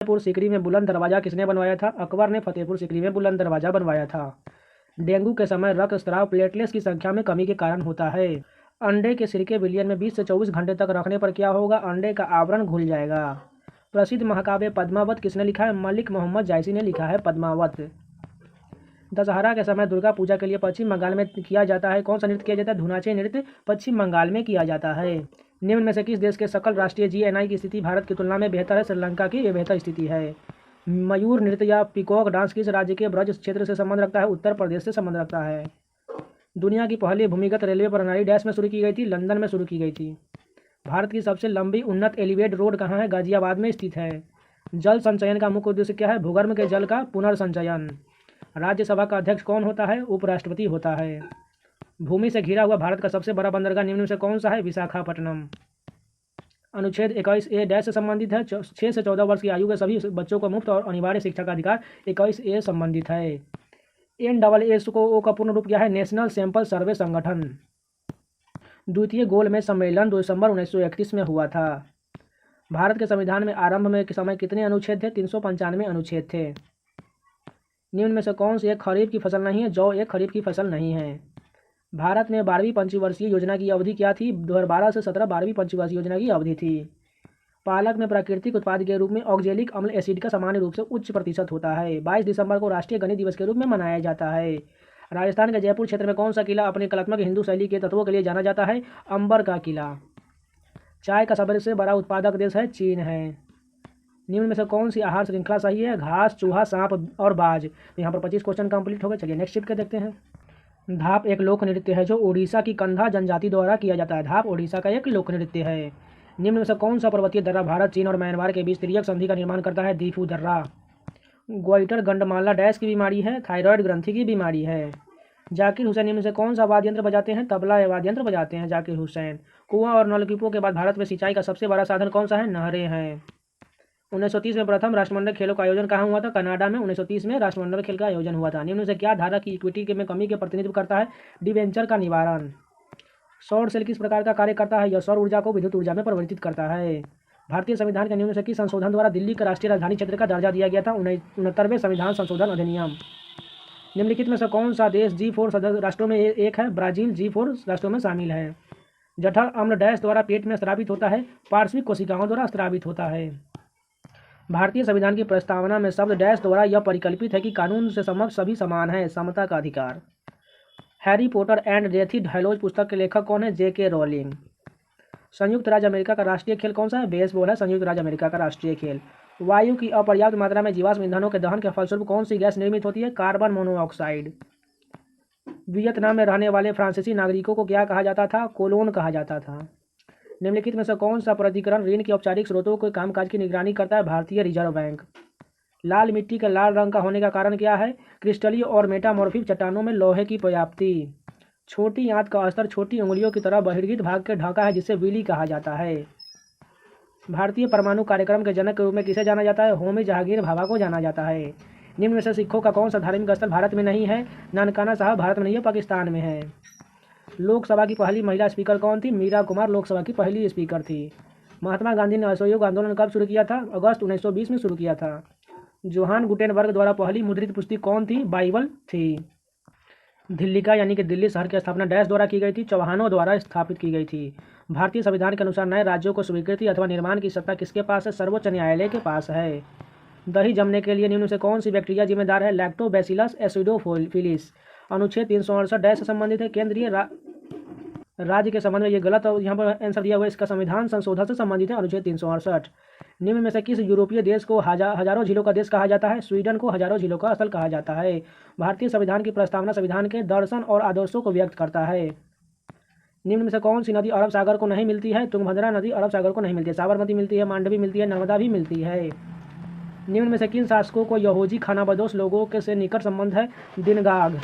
फतेहपुर सीकरी में बुलंद दरवाज़ा किसने बनवाया था? अकबर ने फतेहपुर सीकरी में बुलंद दरवाज़ा बनवाया था। डेंगू के समय रक्तस्राव प्लेटलेट्स की संख्या में कमी के कारण होता है। अंडे के सिरके विलियन में 20 से 24 घंटे तक रखने पर क्या होगा? अंडे का आवरण घुल जाएगा। प्रसिद्ध महाकाव्य पद्मावत किसने लिखा है? मलिक मोहम्मद जायसी ने लिखा है पद्मावत। दशहरा के समय दुर्गा पूजा के लिए पश्चिम बंगाल में किया जाता है कौन सा नृत्य किया जाता है? धुनाचे नृत्य पश्चिम बंगाल में किया जाता है। निम्न में से किस देश के सकल राष्ट्रीय जीएनआई की स्थिति भारत की तुलना में बेहतर है? श्रीलंका की ये बेहतर स्थिति है। मयूर नृत्य या पीकॉक डांस किस राज्य के ब्रज क्षेत्र से संबंध रखता है? उत्तर प्रदेश से संबंध रखता है। दुनिया की पहली भूमिगत रेलवे प्रणाली डैश में शुरू की गई थी? लंदन में शुरू की गई थी। भारत की सबसे लंबी उन्नत एलिवेटेड रोड कहाँ है? गाजियाबाद में स्थित है। जल संचयन का मुख्य उद्देश्य क्या है? भूगर्भ के जल का पुनर्संचयन। राज्यसभा का अध्यक्ष कौन होता है? उपराष्ट्रपति होता है। भूमि से घिरा हुआ भारत का सबसे बड़ा बंदरगाह निम्न में से कौन सा है? विशाखापट्टनम। अनुच्छेद 21A डैश से संबंधित है? 6 से 14 वर्ष की आयु के सभी बच्चों को मुफ्त और अनिवार्य शिक्षा का अधिकार 21A संबंधित है। NAASO का पूर्ण रूप क्या है? नेशनल सैंपल सर्वे संगठन। द्वितीय गोलमेज सम्मेलन 2 दिसंबर 1931 में हुआ था। भारत के संविधान में आरंभ में के समय कितने अनुच्छेद थे? 395 अनुच्छेद थे। निम्न में से कौन सी एक खरीफ की फसल नहीं है? जौ एक खरीफ की फसल नहीं है। भारत में 12वीं पंचवर्षीय योजना की अवधि क्या थी? 2012 से 17 12वीं पंचवर्षीय योजना की अवधि थी। पालक में प्राकृतिक उत्पाद के रूप में ऑक्जेलिक अम्ल एसिड का सामान्य रूप से उच्च प्रतिशत होता है। 22 दिसंबर को राष्ट्रीय गणित दिवस के रूप में मनाया जाता है। राजस्थान के जयपुर क्षेत्र में कौन सा किला अपने कलात्मक हिंदू शैली के तत्वों के लिए जाना जाता है? अंबर का किला। चाय का सबसे बड़ा उत्पादक देश है? चीन है। निम्न में से कौन सी आहार श्रृंखला सही है? घास, चूहा, सांप और बाज। तो यहाँ पर 25 क्वेश्चन कंप्लीट हो गए। चलिए नेक्स्ट शिफ्ट के देखते हैं। धाप एक लोक नृत्य है जो उड़ीसा की कंधा जनजाति द्वारा किया जाता है। धाप उड़ीसा का एक लोक नृत्य है। निम्न में से कौन सा पर्वतीय दर्रा भारत, चीन और म्यांमार के बीच तिर्यक संधि का निर्माण करता है? दीफू दर्रा। ग्वाइटर गंडमाला डैश की बीमारी है? थायराइड ग्रंथि की बीमारी है। जाकिर हुसैन निम्न से कौन सा वाद्य यंत्र बजाते हैं? तबला वाद्य यंत्र बजाते हैं जाकिर हुसैन। कुआं और नलकूपों के बाद भारत में सिंचाई का सबसे बड़ा साधन कौन सा है? नहरें हैं। 1930 में प्रथम राष्ट्रमंडल खेलों का आयोजन कहाँ हुआ था? कनाडा में 1930 में राष्ट्रमंडल खेल का आयोजन हुआ था। निम्न से क्या धारा की इक्विटी के में कमी के प्रतिनिधित्व करता है? डिवेंचर का निवारण। सौर सेल किस प्रकार का कार्य करता है? यह सौर ऊर्जा को विद्युत ऊर्जा में परिवर्तित करता है। भारतीय संविधान के निम्न से किस संशोधन द्वारा दिल्ली का राष्ट्रीय राजधानी क्षेत्र का दर्जा दिया गया था? 69वें संविधान संशोधन अधिनियम। निम्नलिखित में से कौन सा देश G4 सदस्य राष्ट्रों में एक है? ब्राजील G4 राष्ट्रों में शामिल है। जठर अम्ल डैश द्वारा पेट में स्रावित होता है? पार्श्विक कोशिकाओं द्वारा स्रावित होता है। भारतीय संविधान की प्रस्तावना में शब्द डैश द्वारा यह परिकल्पित है कि कानून से समक्ष सभी समान हैं, समता का अधिकार। हैरी पॉटर एंड डेथी हैलोज पुस्तक के लेखक कौन है? J.K. रोलिंग। संयुक्त राज्य अमेरिका का राष्ट्रीय खेल कौन सा है? बेसबॉल है संयुक्त राज्य अमेरिका का राष्ट्रीय खेल। वायु की अपर्याप्त मात्रा में जीवाश्म ईंधनों के दहन के फलस्वरूप कौन सी गैस निर्मित होती है? Carbon monoxide. वियतनाम में रहने वाले फ्रांसीसी नागरिकों को क्या कहा जाता था? कोलोन कहा जाता था। निम्नलिखित में से कौन सा प्राधिकरण ऋण के औपचारिक स्रोतों के कामकाज की निगरानी करता है? भारतीय रिजर्व बैंक। लाल मिट्टी के लाल रंग का होने का कारण क्या है? क्रिस्टलीय और मेटामॉर्फिक चट्टानों में लोहे की पर्याप्ति। छोटी आंत का स्तर छोटी उंगलियों की तरह बहिर्गत भाग के ढका है जिसे विली कहा जाता है। भारतीय परमाणु कार्यक्रम के जनक के रूप में किसे जाना जाता है? होमी जहांगीर भाभा को जाना जाता है। निम्न में से सिखों का कौन सा धार्मिक स्थल भारत में नहीं है? नानकाना साहब भारत में नहीं है, पाकिस्तान में है। लोकसभा की पहली महिला स्पीकर कौन थी? मीरा कुमार लोकसभा की पहली स्पीकर थी। महात्मा गांधी ने असहयोग आंदोलन कब शुरू किया था? अगस्त 1920 में शुरू किया था। जोहान गुटेनबर्ग द्वारा पहली मुद्रित पुस्तक कौन थी? बाइबल थी। दिल्ली का यानी कि दिल्ली शहर की स्थापना डैश द्वारा की गई थी? चौहानों द्वारा स्थापित की गई थी। भारतीय संविधान के अनुसार नए राज्यों को स्वीकृति अथवा निर्माण की सत्ता किसके पास है? सर्वोच्च न्यायालय के पास है। दही जमने के लिए निम्न से कौन सी बैक्टीरिया जिम्मेदार है? लैक्टोबैसिलस एसिडोफिलिस। अनुच्छेद 368 डैश से संबंधित है? केंद्रीय राज्य के संबंध में ये गलत और यहाँ पर आंसर दिया हुआ है, इसका संविधान संशोधन से संबंधित है अनुच्छेद 368। निम्न में से किस यूरोपीय देश को हजारों झीलों का देश कहा जाता है? स्वीडन को हजारों झीलों का स्थल कहा जाता है। भारतीय संविधान की प्रस्तावना संविधान के दर्शन और आदर्शों को व्यक्त करता है। निम्न में से कौन सी नदी अरब सागर को नहीं मिलती है? तुंगभद्रा नदी अरब सागर को नहीं मिलती है। साबरमती मिलती है, मांडवी मिलती है, नर्मदा भी मिलती है। निम्न में से किन शासकों को यहूदी खानाबदोश लोगों के से निकट संबंध है? दिनगाग।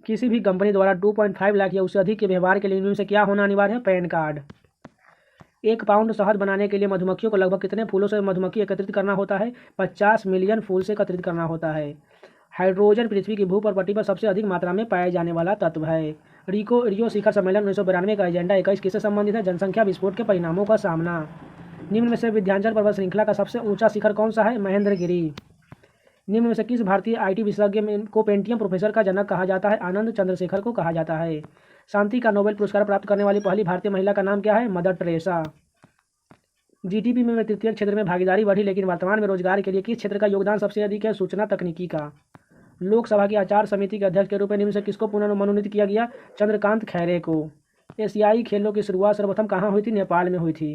किसी भी कंपनी द्वारा 2.5 लाख या उससे अधिक के व्यवहार के लिए निम्न से क्या होना अनिवार्य है? Pan card. 1 पाउंड शहद बनाने के लिए मधुमक्खियों को लगभग कितने फूलों से मधुमक्खी एकत्रित करना होता है? 50 मिलियन फूल से एकत्रित करना होता है। हाइड्रोजन पृथ्वी की भूपर्वती पर सबसे अधिक मात्रा में पाए जाने वाला तत्व है। रियो शिखर सम्मेलन 1992 का एजेंडा 21 किससे संबंधित है? जनसंख्या विस्फोट के परिणामों का सामना। निम्न में से विंध्याचल पर्वत श्रृंखला का सबसे ऊंचा शिखर कौन सा है? महेंद्रगिरी। निम्न में से किस भारतीय आईटी विशेषज्ञ को पेंटियम प्रोफेसर का जनक कहा जाता है? आनंद चंद्रशेखर को कहा जाता है। शांति का नोबेल पुरस्कार प्राप्त करने वाली पहली भारतीय महिला का नाम क्या है? Mother Teresa. जीडीपी में तृतीय क्षेत्र में भागीदारी बढ़ी, लेकिन वर्तमान में रोजगार के लिए किस क्षेत्र का योगदान सबसे अधिक है? सूचना तकनीकी का। लोकसभा की आचार समिति के अध्यक्ष के रूप में निम्न से किसको पुनर्मनोनीत किया गया? चंद्रकांत खैरे को। एशियाई खेलों की शुरुआत सर्वप्रथम कहाँ हुई थी? नेपाल में हुई थी।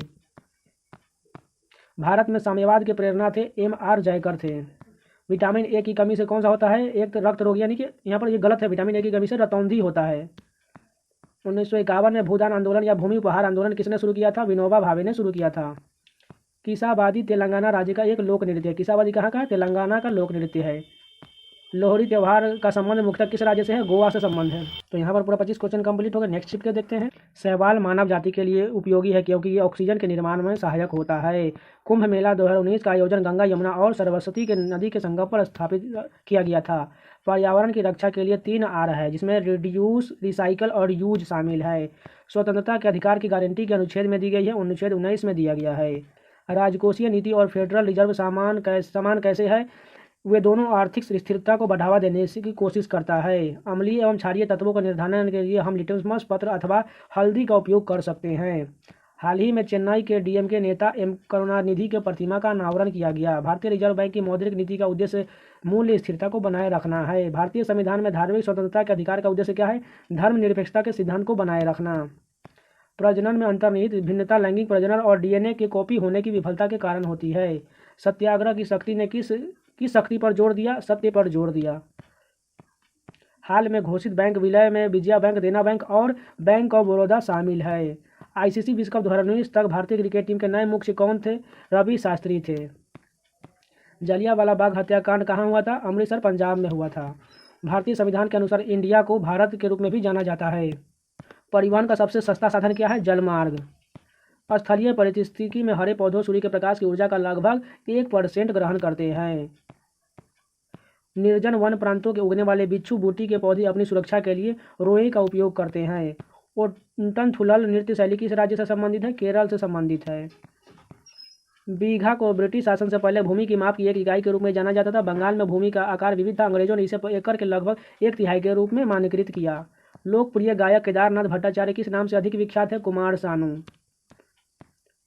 भारत में साम्यवाद के प्रेरणा थे M.R. जयकर थे। विटामिन ए की कमी से कौन सा होता है? एक रक्त रोग, यानी कि यहाँ पर ये गलत है, विटामिन ए की कमी से रतौंधी होता है। 1951 में भूदान आंदोलन या भूमि उपहार आंदोलन किसने शुरू किया था? विनोबा भावे ने शुरू किया था। किसाबादी तेलंगाना राज्य का एक लोक नृत्य है। किसाबादी कहाँ का है? तेलंगाना का लोक नृत्य है। लोहड़ी त्यौहार का संबंध मुख्यतः किस राज्य से है? गोवा से संबंध है। तो यहाँ पर पूरा 25 क्वेश्चन कंप्लीट हो गए। नेक्स्ट शिफ्ट के देखते हैं। शैवाल मानव जाति के लिए उपयोगी है क्योंकि ये ऑक्सीजन के निर्माण में सहायक होता है। कुंभ मेला 2019 का आयोजन गंगा, यमुना और सरस्वती के नदी के संगम पर स्थापित किया गया था। पर्यावरण की रक्षा के लिए 3 R है, जिसमें रिड्यूस, रिसाइकल और यूज शामिल है। स्वतंत्रता के अधिकार की गारंटी के अनुच्छेद में दी गई है? अनुच्छेद 19 में दिया गया है। राजकोषीय नीति और फेडरल रिजर्व समान कैसे है? वे दोनों आर्थिक स्थिरता को बढ़ावा देने की कोशिश करता है। अम्लीय एवं क्षारीय तत्वों का निर्धारण के लिए हम लिटमस पत्र अथवा हल्दी का उपयोग कर सकते हैं। हाल ही में चेन्नई के डीएमके नेता एम करुणानिधि के प्रतिमा का अनावरण किया गया। भारतीय रिजर्व बैंक की मौद्रिक नीति का उद्देश्य मूल्य स्थिरता को बनाए रखना है। भारतीय संविधान में धार्मिक स्वतंत्रता के अधिकार का उद्देश्य क्या है? धर्मनिरपेक्षता के सिद्धांत को बनाए रखना। प्रजनन में अंतर्निहित भिन्नता लैंगिक प्रजनन और डीएनए के कॉपी होने की विफलता के कारण होती है। सत्याग्रह की शक्ति ने किस शक्ति पर जोर दिया? सत्य पर जोर दिया। हाल में घोषित बैंक विलय में विजया बैंक, देना बैंक और बैंक ऑफ बड़ौदा शामिल है। आईसीसी विश्व कप 2019 तक भारतीय क्रिकेट टीम के नए मुख्य कौन थे? रवि शास्त्री थे। जलियांवाला बाग हत्याकांड कहाँ हुआ था? अमृतसर, पंजाब में हुआ था। भारतीय संविधान के अनुसार इंडिया को भारत के रूप में भी जाना जाता है। परिवहन का सबसे सस्ता साधन क्या है? जलमार्ग। स्थलीय परिस्थिति में हरे पौधों सूर्य के प्रकाश की ऊर्जा का लगभग 1% ग्रहण करते हैं। निर्जन वन प्रांतों के उगने वाले बिच्छू बूटी के पौधे अपनी सुरक्षा के लिए रोए का उपयोग करते हैं। ओट्टनथुल्लल नृत्य शैली किस राज्य से संबंधित है? केरल से संबंधित है। बीघा को ब्रिटिश शासन से पहले भूमि की माप की एक इकाई के रूप में जाना जाता था। बंगाल में भूमि का आकार विविध था। अंग्रेजों ने इसे एकड़ के लगभग 1/3 के रूप में मानकीकृत किया। लोकप्रिय गायक केदारनाथ भट्टाचार्य किस नाम से अधिक विख्यात है? कुमार सानू।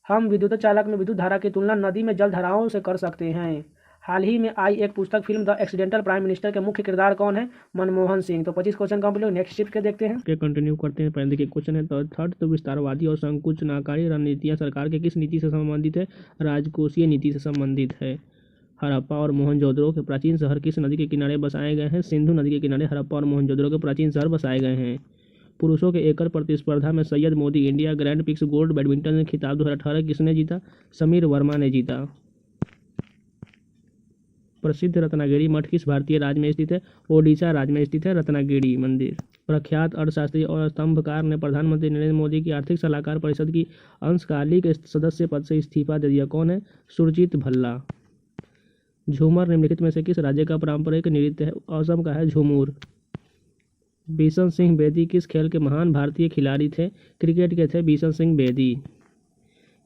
हम विद्युत चालक में विद्युत धारा की तुलना नदी में जल धाराओं से कर सकते हैं। हाल ही में आई एक पुस्तक film the accidental prime minister के मुख्य किरदार कौन है? मनमोहन सिंह। तो 25 क्वेश्चन कंप्लीट। नेक्स्ट शिफ्ट के देखते हैं। कंटिन्यू करते हैं। पहले देखिए क्वेश्चन है तो थर्ड, तो विस्तारवादी और संकुचनाकारी रणनीतियां सरकार के किस नीति से संबंधित है? राजकोषीय नीति से संबंधित है। हड़प्पा और मोहनजोदड़ो के प्राचीन शहर किस नदी के किनारे बसाए गए हैं? सिंधु नदी के किनारे हड़प्पा और मोहनजोदड़ो के प्राचीन शहर बसाए गए हैं। पुरुषों के एकल प्रतिस्पर्धा में Syed Modi India grand prix gold badminton खिताब 2018 किसने जीता? समीर वर्मा ने जीता। प्रसिद्ध रत्नागिरी मठ किस भारतीय राज्य में स्थित है? ओडिशा राज्य में स्थित है रत्नागिरी मंदिर। प्रख्यात अर्थशास्त्री और स्तंभकार ने प्रधानमंत्री नरेंद्र मोदी की आर्थिक सलाहकार परिषद की अंशकालिक सदस्य पद से इस्तीफा दे दिया। कौन है? सुरजीत भल्ला। झूमर निम्नलिखित में से किस राज्य का पारंपरिक नृत्य है? असम का है झूमर। बिशन सिंह बेदी किस खेल के महान भारतीय खिलाड़ी थे? क्रिकेट के थे बिशन सिंह बेदी।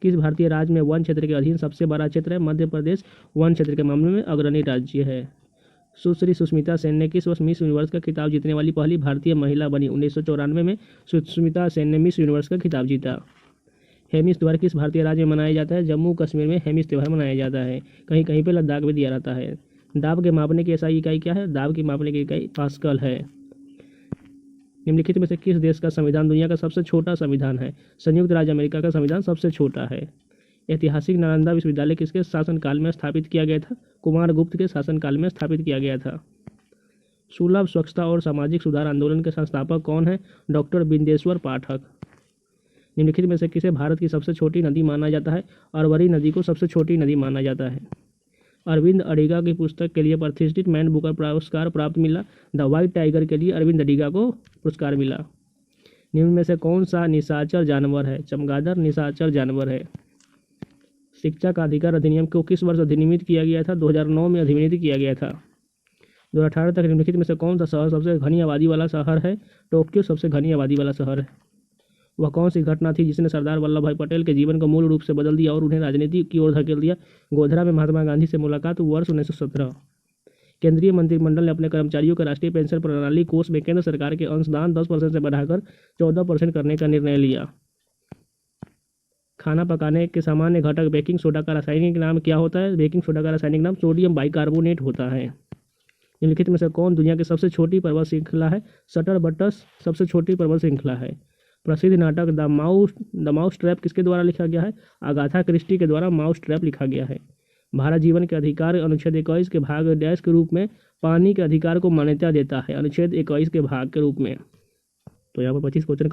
किस भारतीय राज्य में वन क्षेत्र के अधीन सबसे बड़ा क्षेत्र है? मध्य प्रदेश वन क्षेत्र के मामले में अग्रणी राज्य है। सुश्री सुष्मिता सेन ने किस वर्ष मिस यूनिवर्स का खिताब जीतने वाली पहली भारतीय महिला बनी? 1994 में सुष्मिता सेन ने मिस यूनिवर्स का खिताब जीता। हेमिस त्यौहार किस भारतीय राज्य में मनाया जाता है? जम्मू कश्मीर में हेमिस त्यौहार मनाया जाता है। कहीं कहीं पर लद्दाख में दिया रहता है। दाब के मापने की ऐसा इकाई क्या है? दाब की मापने की इकाई पास्कल है। निम्नलिखित में से किस देश का संविधान दुनिया का सबसे छोटा संविधान है? संयुक्त राज्य अमेरिका का संविधान सबसे छोटा है। ऐतिहासिक नालंदा विश्वविद्यालय किसके शासनकाल में स्थापित किया गया था? कुमारगुप्त के शासनकाल में स्थापित किया गया था। सुलभ स्वच्छता और सामाजिक सुधार आंदोलन के संस्थापक कौन है? डॉक्टर बिंदेश्वर पाठक। निम्नलिखित में से किसे भारत की सबसे छोटी नदी माना जाता है? अरवरी नदी को सबसे छोटी नदी माना जाता है। अरविंद अडिगा की पुस्तक के लिए प्रतिष्ठित मैन बुकर पुरस्कार प्राप्त मिला। द व्हाइट टाइगर के लिए अरविंद अडिगा को पुरस्कार मिला। निम्न में से कौन सा निशाचर जानवर है? चमगादड़ निशाचर जानवर है। शिक्षा का अधिकार अधिनियम को किस वर्ष अधिनियमित किया गया था? 2009 में अधिनियमित किया गया था। 2018 तक निम्नलिखित में से कौन सा शहर सबसे घनी आबादी वाला शहर है? टोक्यो सबसे घनी आबादी वाला शहर है। वह कौन सी घटना थी जिसने सरदार वल्लभ भाई पटेल के जीवन को मूल रूप से बदल दिया और उन्हें राजनीति की ओर धकेल दिया? गोधरा में महात्मा गांधी से मुलाकात, वर्ष 1917। केंद्रीय मंत्रिमंडल ने अपने कर्मचारियों के राष्ट्रीय पेंशन प्रणाली कोष में केंद्र सरकार के अंशदान 10% से बढ़ाकर 14% करने का निर्णय लिया। खाना पकाने के सामान्य घटक बेकिंग सोडा का रासायनिक नाम क्या होता है? बेकिंग सोडा का रासायनिक नाम सोडियम बाइकार्बोनेट होता है। निम्नलिखित में से कौन दुनिया की सबसे छोटी पर्वत श्रृंखला है? शटरबट्टस सबसे छोटी पर्वत श्रृंखला है। प्रसिद्ध नाटक द माउस ट्रैप किसके द्वारा लिखा गया है? अगाथा क्रिस्टी के द्वारा माउस ट्रैप लिखा गया है। भारत जीवन के अधिकार अनुच्छेद 21 के भाग डैश के रूप में पानी के अधिकार को मान्यता देता है? अनुच्छेद 21 के भाग के रूप में। तो यहाँ पर 25 क्वेश्चन